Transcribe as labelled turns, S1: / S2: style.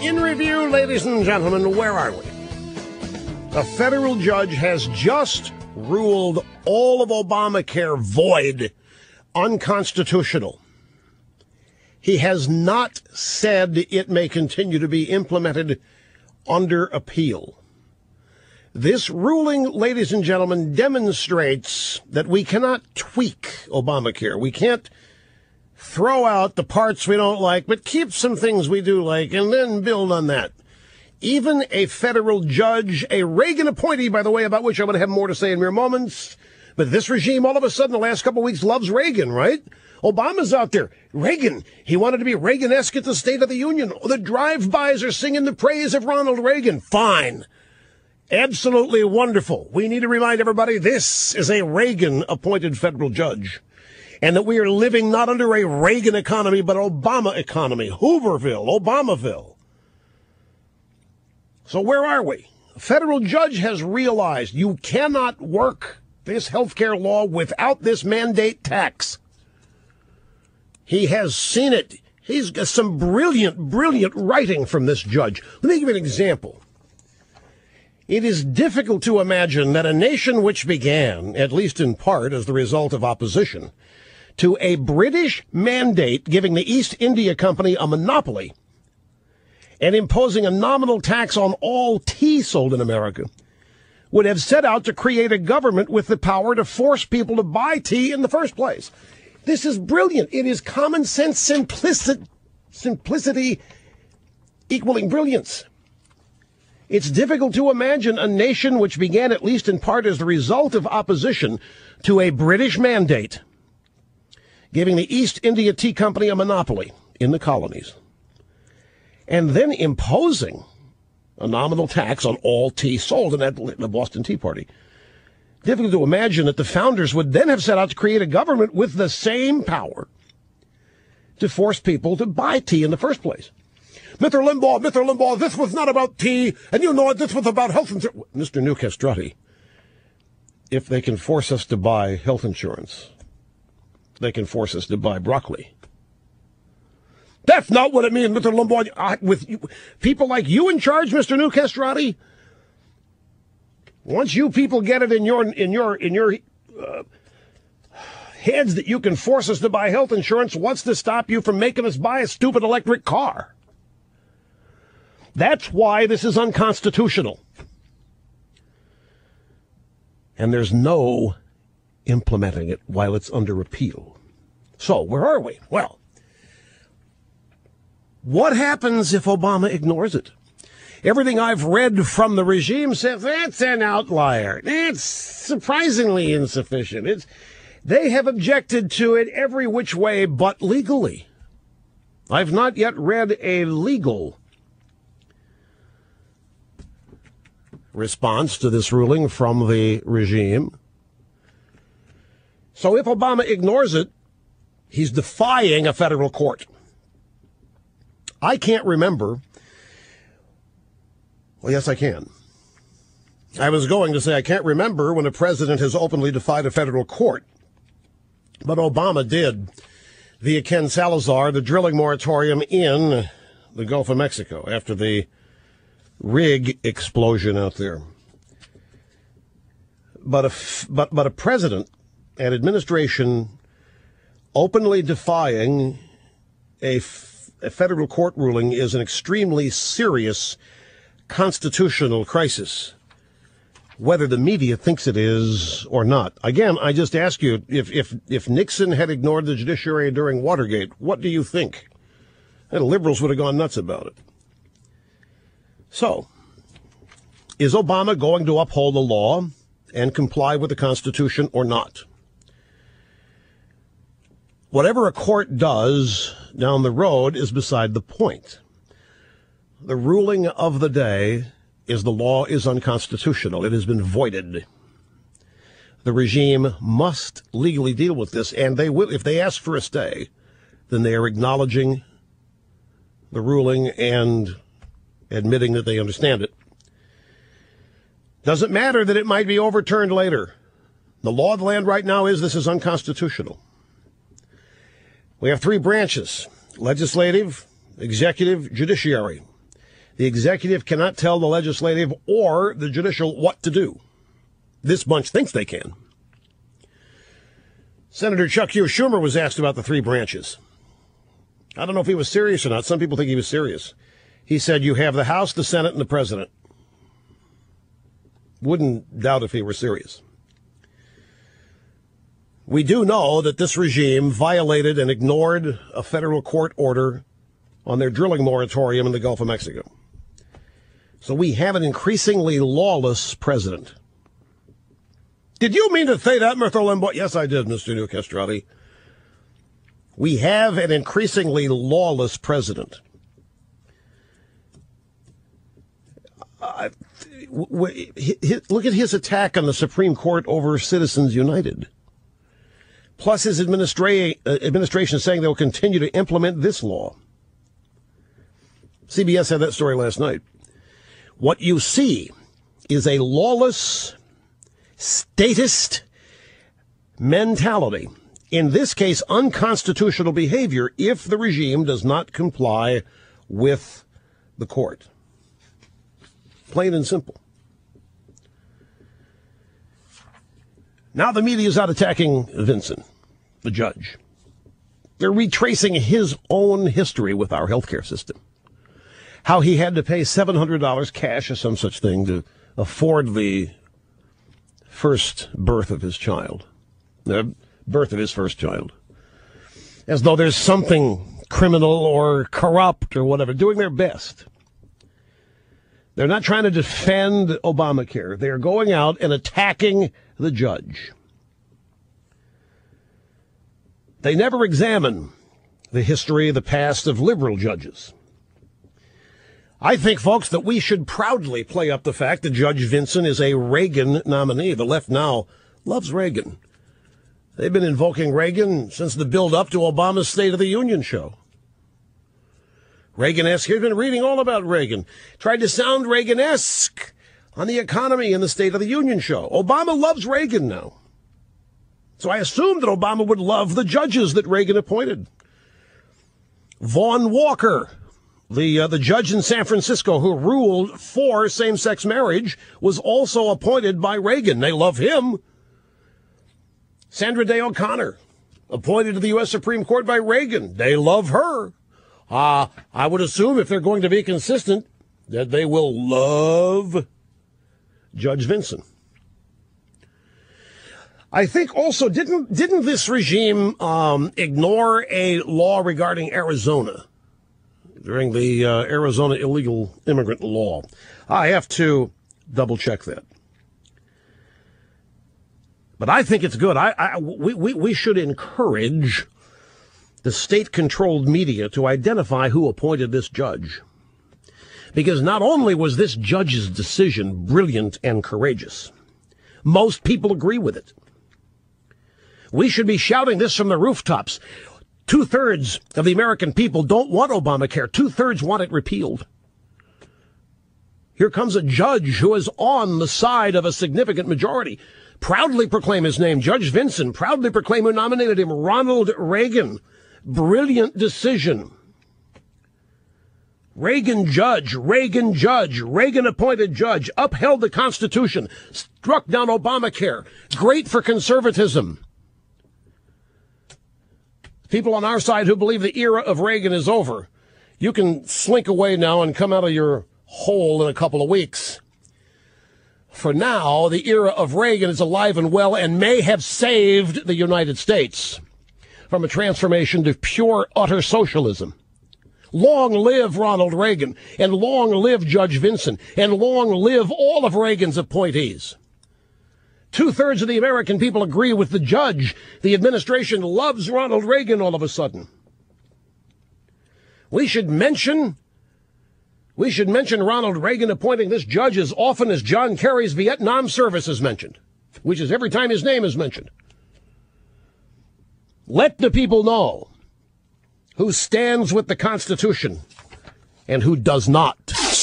S1: in review, ladies and gentlemen, where are we? A federal judge has just ruled all of Obamacare void, unconstitutional. He has not said it may continue to be implemented under appeal. This ruling, ladies and gentlemen, demonstrates that we cannot tweak Obamacare. We can't throw out the parts we don't like, but keep some things we do like and then build on that. Even a federal judge, a Reagan appointee, by the way, about which I'm going to have more to say in mere moments, but this regime all of a sudden the last couple of weeks loves Reagan, right? Obama's out there. Reagan, he wanted to be Reagan-esque at the State of the Union. The drive-bys are singing the praise of Ronald Reagan. Fine. Absolutely wonderful. We need to remind everybody this is a Reagan-appointed federal judge, and that we are living not under a Reagan economy, but Obama economy. Hooverville, Obamaville. So where are we? A federal judge has realized you cannot work this health care law without this mandate tax. He has seen it. He's got some brilliant writing from this judge. Let me give you an example. It is difficult to imagine that a nation which began, at least in part as the result of opposition, to a British mandate giving the East India Company a monopoly and imposing a nominal tax on all tea sold in America, would have set out to create a government with the power to force people to buy tea in the first place. This is brilliant. It is common sense simplicity equaling brilliance. It's difficult to imagine a nation which began, at least in part, as the result of opposition to a British mandate giving the East India Tea Company a monopoly in the colonies, and then imposing a nominal tax on all tea sold in the Boston Tea Party. Difficult to imagine that the founders would then have set out to create a government with the same power to force people to buy tea in the first place. Mr. Limbaugh, this was not about tea, and you know it, this was about health insurance. Mr. New Castrati, if they can force us to buy health insurance, they can force us to buy broccoli. That's not what it means, Mr. Limbaugh. With you, people like you in charge, Mr. New Castrati, once you people get it in your heads that you can force us to buy health insurance, what's to stop you from making us buy a stupid electric car? That's why this is unconstitutional. And there's no implementing it while it's under appeal. So, where are we? Well, what happens if Obama ignores it? Everything I've read from the regime says that's an outlier. It's surprisingly insufficient. They have objected to it every which way but legally. I've not yet read a legal response to this ruling from the regime. So if Obama ignores it, he's defying a federal court. I can't remember. Well, yes, I can. I was going to say I can't remember when a president has openly defied a federal court, but Obama did via Ken Salazar, the drilling moratorium in the Gulf of Mexico after the rig explosion out there. But a president and administration openly defying a federal court ruling is an extremely serious constitutional crisis, whether the media thinks it is or not. Again, I just ask you, if Nixon had ignored the judiciary during Watergate, what do you think? The liberals would have gone nuts about it. So, is Obama going to uphold the law and comply with the Constitution or not? Whatever a court does down the road is beside the point. The ruling of the day is the law is unconstitutional. It has been voided. The regime must legally deal with this, and they will. If they ask for a stay, then they are acknowledging the ruling and admitting that they understand it. Doesn't matter that it might be overturned later. The law of the land right now is this is unconstitutional. We have three branches: legislative, executive, judiciary. The executive cannot tell the legislative or the judicial what to do. This bunch thinks they can. Senator Chuck Schumer was asked about the three branches. I don't know if he was serious or not. Some people think he was serious. He said, you have the House, the Senate, and the President. Wouldn't doubt if he were serious. We do know that this regime violated and ignored a federal court order on their drilling moratorium in the Gulf of Mexico. So we have an increasingly lawless president. Did you mean to say that, Mr. Limbaugh? Yes, I did, Mr. New Castrati. We have an increasingly lawless president. Look at his attack on the Supreme Court over Citizens United. Plus his administration saying they'll continue to implement this law. CBS had that story last night. What you see is a lawless, statist mentality. In this case, unconstitutional behavior if the regime does not comply with the court. Plain and simple. Now the media is out attacking Vinson, the judge. They're retracing his own history with our healthcare system. How he had to pay $700 cash or some such thing to afford the first birth of his child. The birth of his first child. As though there's something criminal or corrupt or whatever, doing their best. They're not trying to defend Obamacare. They're going out and attacking the judge. They never examine the history, the past of liberal judges. I think, folks, that we should proudly play up the fact that Judge Vinson is a Reagan nominee. The left now loves Reagan. They've been invoking Reagan since the build-up to Obama's State of the Union show. Reagan-esque. He's been reading all about Reagan. Tried to sound Reagan-esque on the economy in the State of the Union show. Obama loves Reagan now. So I assumed that Obama would love the judges that Reagan appointed. Vaughn Walker, the judge in San Francisco who ruled for same-sex marriage, was also appointed by Reagan. They love him. Sandra Day O'Connor, appointed to the U.S. Supreme Court by Reagan. They love her. I would assume if they're going to be consistent that they will love Judge Vinson. I think also, didn't this regime ignore a law regarding Arizona during the Arizona illegal immigrant law? I have to double check that. But I think it's good. We should encourage the state-controlled media to identify who appointed this judge. Because not only was this judge's decision brilliant and courageous, most people agree with it. We should be shouting this from the rooftops. 2/3 of the American people don't want Obamacare. 2/3 want it repealed. Here comes a judge who is on the side of a significant majority. Proudly proclaim his name, Judge Vinson. Proudly proclaim who nominated him, Ronald Reagan. Brilliant decision. Reagan judge, Reagan appointed judge, upheld the Constitution, struck down Obamacare. Great for conservatism. People on our side who believe the era of Reagan is over, you can slink away now and come out of your hole in a couple of weeks. For now, the era of Reagan is alive and well and may have saved the United States from a transformation to pure, utter socialism. Long live Ronald Reagan, and long live Judge Vinson, and long live all of Reagan's appointees. 2/3 of the American people agree with the judge. The administration loves Ronald Reagan all of a sudden. We should mention Ronald Reagan appointing this judge as often as John Kerry's Vietnam service is mentioned, which is every time his name is mentioned. Let the people know who stands with the Constitution and who does not.